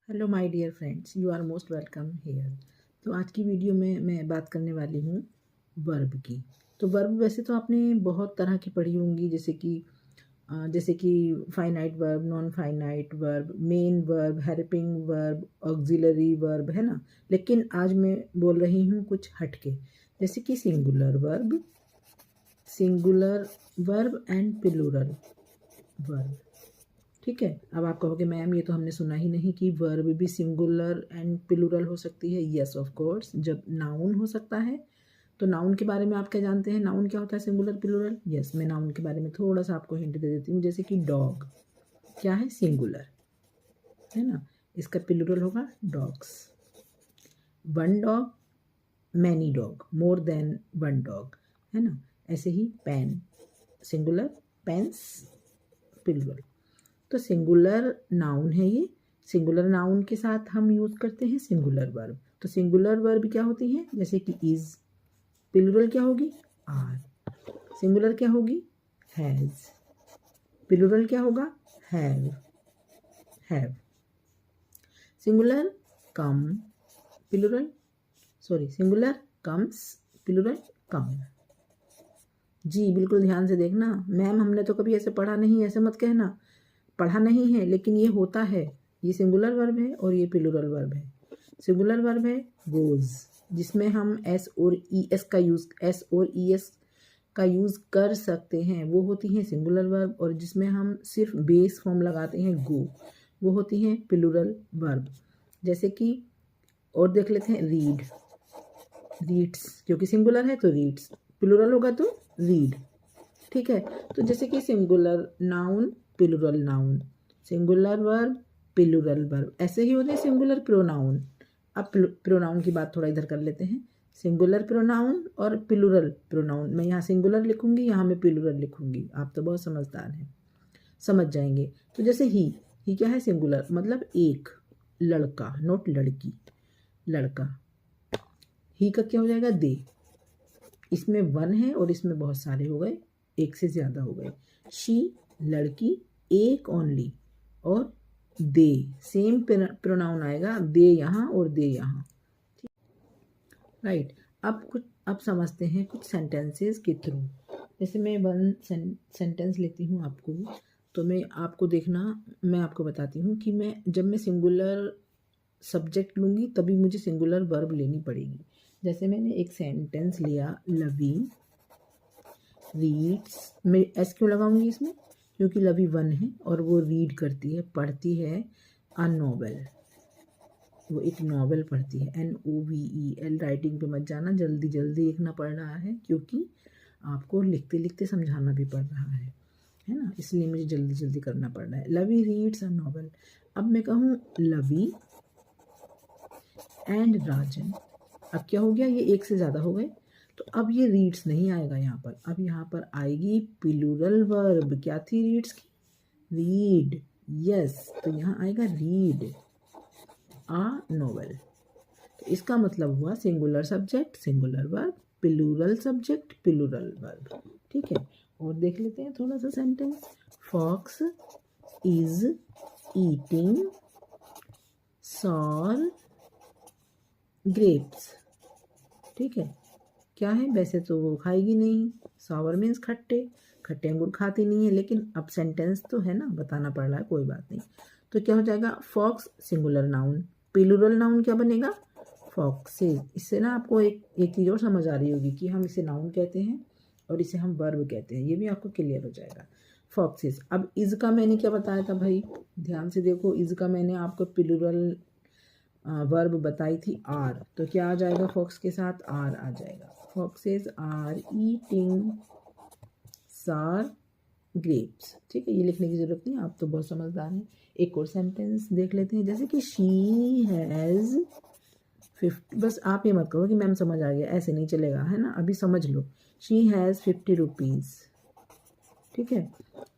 Hello my dear friends, you are most welcome here. तो आज की वीडियो में मैं बात करने वाली हूँ वर्ब की। तो वर्ब वैसे तो आपने बहुत तरह की पढ़ी होंगी, जैसे कि finite verb, non finite verb, main verb, helping verb, auxiliary verb, है ना। लेकिन आज मैं बोल रही हूँ कुछ हटके, जैसे कि singular verb and plural verb. ठीक है। अब आप कहोगे मैम ये तो हमने सुना ही नहीं कि वर्ब भी सिंगुलर एंड प्लूरल हो सकती है। यस ऑफ कोर्स, जब नाउन हो सकता है। तो नाउन के बारे में आप क्या जानते हैं? नाउन क्या होता है सिंगुलर प्लूरल? यस, मैं नाउन के बारे में थोड़ा सा आपको हिंट दे देती हूँ। जैसे कि डॉग क्या है? सिंगुलर, है ना। इसका प्लूरल होगा dogs. One dog, many dog, more than one dog, है ना। ऐसे ही पेन सिंगुलर, पेन्स प्लूरल। तो सिंगुलर नाउन है ये। सिंगुलर नाउन के साथ हम यूज करते हैं सिंगुलर वर्ब। तो सिंगुलर वर्ब क्या होती हैं? जैसे कि इज। प्लूरल क्या होगी? आर। सिंगुलर क्या होगी? हैज। प्लूरल क्या होगा? Have. Singular come, singular comes, plural come. जी बिल्कुल ध्यान से देखना। मैम हमने तो कभी ऐसे पढ़ा नहीं, ऐसे मत कहना। पढ़ा नहीं है, लेकिन ये होता है। ये सिंगुलर वर्ब है और ये प्लूरल वर्ब है। सिंगुलर वर्ब है गोज, जिसमें हम एस और ई एस का यूज़ कर सकते हैं, वो होती हैं सिंगुलर वर्ब। और जिसमें हम सिर्फ बेस फॉर्म लगाते हैं गो, वो होती हैं प्लूरल वर्ब। जैसे कि और देख लेते हैं रीड्स, क्योंकि सिंगुलर है तो रीड्स, प्लूरल होगा तो रीड। ठीक है। तो जैसे कि singular noun, plural noun, singular verb, plural verb. ऐसे ही होते हैं सिंगुलर प्रोनाउन। अब प्रोनाउन की बात थोड़ा इधर कर लेते हैं। सिंगुलर प्रोनाउन और प्लूरल प्रोनाउन। मैं यहाँ सिंगुलर लिखूंगी, यहाँ मैं प्लूरल लिखूंगी। आप तो बहुत समझदार हैं, समझ जाएंगे। तो जैसे ही क्या है? सिंगुलर, मतलब एक, लड़का, नोट लड़की, लड़का। ही का क्या हो जाएगा? दे। इसमें वन है और इसमें बहुत सारे हो गए, एक से ज़्यादा हो गए। शी लड़की, एक ओनली, और दे सेम प्रोनाउन आएगा, दे यहाँ और दे यहाँ। राइट। अब समझते हैं कुछ सेंटेंसेस के थ्रू। जैसे मैं वन सेंटेंस लेती हूँ आपको, तो मैं आपको देखना, मैं आपको बताती हूँ कि जब मैं सिंगुलर सब्जेक्ट लूँगी तभी मुझे सिंगुलर वर्ब लेनी पड़ेगी। जैसे मैंने एक सेंटेंस लिया, लवी रीड्स। मैं एस क्यों लगाऊंगी इसमें? क्योंकि लवी वन है और वो रीड करती है, पढ़ती है अ नॉवेल। वो एक नॉवेल पढ़ती है, NOVEL। राइटिंग पे मत जाना, जल्दी जल्दी लिखना पड़ रहा है, क्योंकि आपको लिखते लिखते समझाना भी पड़ रहा है ना। इसलिए मुझे जल्दी जल्दी करना पड़ रहा है। लवी रीड्स अ नॉवेल। अब मैं कहूँ लवी एंड राजन। अब क्या हो गया? ये एक से ज़्यादा हो गए। तो अब ये रीड्स नहीं आएगा यहाँ पर। अब यहाँ पर आएगी प्लूरल वर्ब। क्या थी रीड्स की? रीड। यस, तो यहाँ आएगा रीड आ नोवेल। तो इसका मतलब हुआ singular subject singular verb, plural subject plural verb. ठीक है। और देख लेते हैं थोड़ा सा sentence. Fox is eating sour grapes. ठीक है। क्या है? वैसे तो वो खाएगी नहीं, सॉवर मीन्स खट्टे, खट्टे अंगूर खाती नहीं है, लेकिन अब सेंटेंस तो है ना, बताना पड़ रहा है, कोई बात नहीं। तो क्या हो जाएगा? Fox singular noun, plural noun क्या बनेगा? फॉक्सेस। इससे ना आपको एक चीज़ और समझ आ रही होगी कि हम इसे नाउन कहते हैं और इसे हम वर्ब कहते हैं, ये भी आपको क्लियर हो जाएगा। फॉक्सेस। अब इज का मैंने क्या बताया था भाई? ध्यान से देखो, इज का मैंने आपको प्लूरल वर्ब बताई थी आर। तो क्या आ जाएगा? फॉक्स के साथ आर आ जाएगा। फॉक्सेस आर ईटिंग सार ग्रेप्स। ठीक है, ये लिखने की जरूरत नहीं, आप तो बहुत समझदार हैं। एक और सेंटेंस देख लेते हैं, जैसे कि शी हैज़ 50। बस आप ये मत कहो कि मैम समझ आ गया, ऐसे नहीं चलेगा, है ना। अभी समझ लो। She has 50 rupees. ठीक है।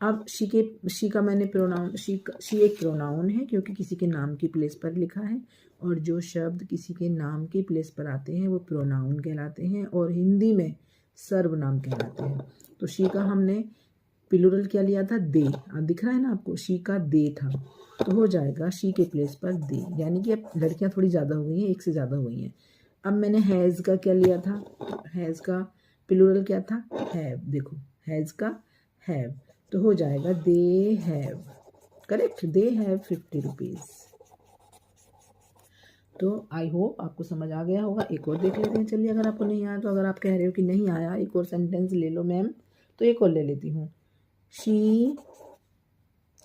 अब शी का मैंने प्रोनाउन, शी एक प्रोनाउन है, क्योंकि किसी के नाम की प्लेस पर लिखा है, और जो शब्द किसी के नाम की प्लेस पर आते हैं वो प्रोनाउन कहलाते हैं और हिंदी में सर्वनाम कहलाते हैं। तो शी का हमने प्लूरल क्या लिया था, दे। अब दिख रहा है ना आपको, शी का दे था, तो हो जाएगा शी के प्लेस पर दे, यानी कि अब लड़कियां थोड़ी ज़्यादा हो गई हैं, एक से ज़्यादा हो गई हैं। अब मैंने हैज़ का क्या लिया था, हैज़ का प्लूरल क्या था, हैव। देखो हैज़ का हैव, तो हो जाएगा they have, correct, they have 50 rupees. तो आई होप आपको समझ आ गया होगा। एक और देख लेते हैं, चलिए, अगर आपको नहीं आया तो। अगर आप कह रहे हो कि नहीं आया, एक और सेंटेंस ले लो मैम, तो एक और ले लेती हूँ। शी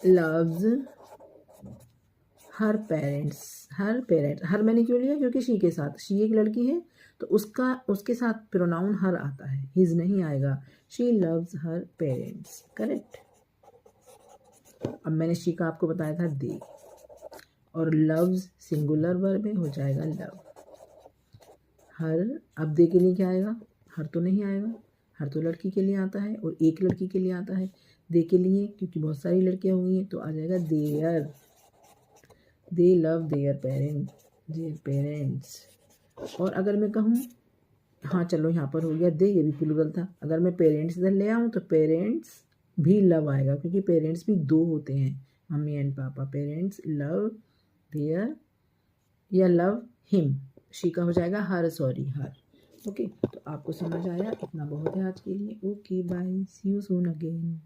लव्स हर पेरेंट्स, हर मैंने क्यों लिया, क्योंकि शी के साथ, शी एक लड़की है तो उसके साथ प्रोनाउन हर आता है, हिज नहीं आएगा। She loves her parents, correct. अब मैंने शी का आपको बताया था दे, और लव्स सिंगुलर वर्ब है, हो जाएगा लव। हर, अब दे के लिए क्या आएगा, हर तो नहीं आएगा, हर तो लड़की के लिए आता है और एक लड़की के लिए आता है। दे के लिए क्योंकि बहुत सारी लड़कियां हुई हैं तो आ जाएगा their, they love their parents. और अगर मैं कहूँ, हाँ चलो यहाँ पर हो गया दे, ये भी प्लूरल था। अगर मैं पेरेंट्स इधर ले आऊँ तो पेरेंट्स भी लव आएगा, क्योंकि पेरेंट्स भी दो होते हैं, मम्मी एंड पापा। पेरेंट्स लव देयर या लव हिम, शी का हो जाएगा हर, सॉरी हर। ओके, तो आपको समझ आया, इतना बहुत है आज के लिए। Okay bye, see you soon again.